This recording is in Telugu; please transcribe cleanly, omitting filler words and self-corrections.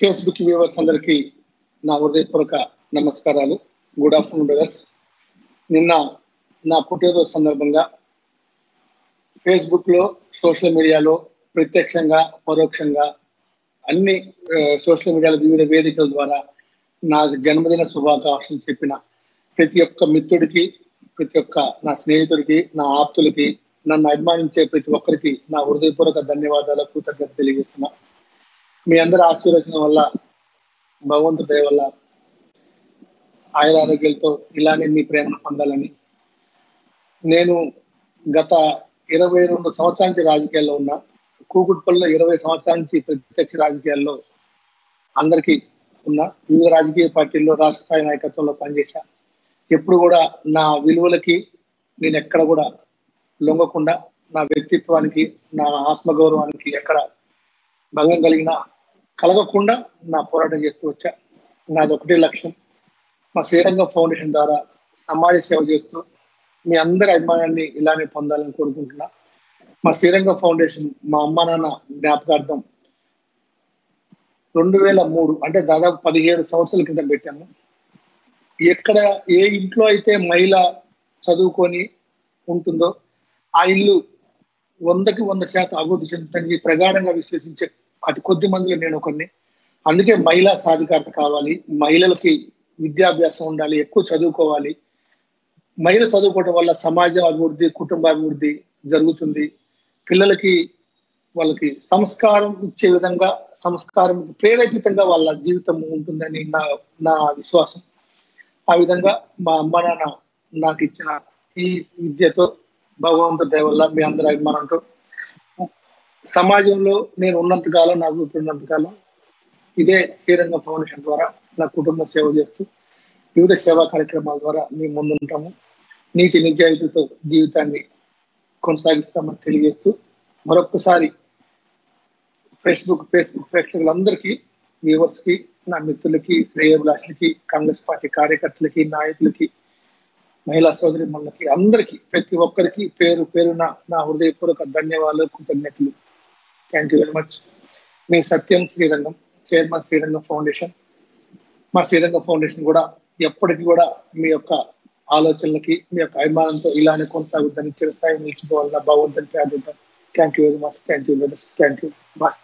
ఫేస్బుక్ వ్యూవర్స్ అందరికీ నా హృదయపూర్వక నమస్కారాలు. Good afternoon brothers. నిన్న నా పుట్టినరోజు సందర్భంగా ఫేస్బుక్లో, సోషల్ మీడియాలో ప్రత్యక్షంగా, పరోక్షంగా అన్ని సోషల్ మీడియాలో వివిధ వేదికల ద్వారా నాకు జన్మదిన శుభాకాంక్షలు చెప్పిన ప్రతి ఒక్క మిత్రుడికి, ప్రతి ఒక్క నా స్నేహితుడికి, నా ఆప్తులకి, నన్ను అభిమానించే ప్రతి ఒక్కరికి నా హృదయపూర్వక ధన్యవాదాలు, కృతజ్ఞత తెలియజేస్తున్నా. మీ అందరి ఆశీర్వచనం వల్ల, భగవంతుడి దయ వల్ల ఆయురారోగ్యాలతో ఇలానే మీ ప్రేమను పొందాలని. నేను గత 22 సంవత్సరాల నుంచి రాజకీయాల్లో ఉన్నా. కూకుట్పల్లిలో 20 సంవత్సరాల నుంచి ప్రత్యక్ష రాజకీయాల్లో అందరికీ ఉన్నా. వివిధ రాజకీయ పార్టీల్లో రాష్ట్ర స్థాయి నాయకత్వంలో పనిచేశా. ఎప్పుడు కూడా నా విలువలకి నేను ఎక్కడ కూడా లొంగకుండా, నా వ్యక్తిత్వానికి, నా ఆత్మగౌరవానికి ఎక్కడ భంగం కలగకుండా నా పోరాటం చేస్తూ వచ్చా. నాది ఒకటే లక్ష్యం, మా శ్రీరంగం ఫౌండేషన్ ద్వారా సమాజ సేవ చేస్తూ మీ అందరి అభిమానాన్ని ఇలానే పొందాలని కోరుకుంటున్నా. మా శ్రీరంగం ఫౌండేషన్ మా అమ్మ నాన్న జ్ఞాపకార్థం 2003 అంటే దాదాపు 17 సంవత్సరాల క్రితం పెట్టాము. ఎక్కడ ఏ ఇంట్లో అయితే మహిళ చదువుకొని ఉంటుందో ఆ ఇల్లు 100కి 100% అభివృద్ధి చెందుతుందని ప్రగాఢంగా విశ్వసించే అతి కొద్ది మందిలో నేను ఒకరిని. అందుకే మహిళా సాధికారత కావాలి, మహిళలకి విద్యాభ్యాసం ఉండాలి, ఎక్కువ చదువుకోవాలి. మహిళ చదువుకోవడం వల్ల సమాజం అభివృద్ధి, కుటుంబ అభివృద్ధి జరుగుతుంది. పిల్లలకి వాళ్ళకి సంస్కారం ఇచ్చే విధంగా, సంస్కారం ప్రేరేపితంగా వాళ్ళ జీవితం ఉంటుందని నా విశ్వాసం. ఆ విధంగా మా అమ్మ నాన్న నాకు ఇచ్చిన ఈ విద్యతో, భగవంతుడి దయ వల్ల, మీ అందరి అభిమానంతో సమాజంలో నేను ఉన్నంతకాలం, నాకు ఉన్నంతకాలం ఇదే శ్రీరంగం ఫౌండేషన్ ద్వారా నా కుటుంబ సేవ చేస్తూ వివిధ సేవా కార్యక్రమాల ద్వారా మేము ముందుంటాము. నీతి నిజాయితీతో జీవితాన్ని కొనసాగిస్తామని తెలియజేస్తూ మరొకసారి ఫేస్బుక్ ప్రేక్షకులందరికీ, వ్యూవర్స్కి, నా మిత్రులకి, శ్రేయోభిలాషులకి, కాంగ్రెస్ పార్టీ కార్యకర్తలకి, నాయకులకి, మహిళా సోదరి మనులకి, అందరికీ, ప్రతి ఒక్కరికి పేరు పేరున నా హృదయపూర్వక ధన్యవాదాలు, కృతజ్ఞతలు. Thank you very much. Me Satyam Srirangam, chairman Srirangam foundation. మా శ్రీరంగం ఫౌండేషన్ కూడా ఎప్పటికీ కూడా మీ యొక్క ఆలోచనలకి, మీ యొక్క అభిమానంతో ఇలానే కొనసాగుద్దని, చిరస్థాయి నిలిచిపోవాలన్న భగవంతుని ప్రార్థిద్దాం. Thank you very much. Thank you brothers. Thank you. Bye.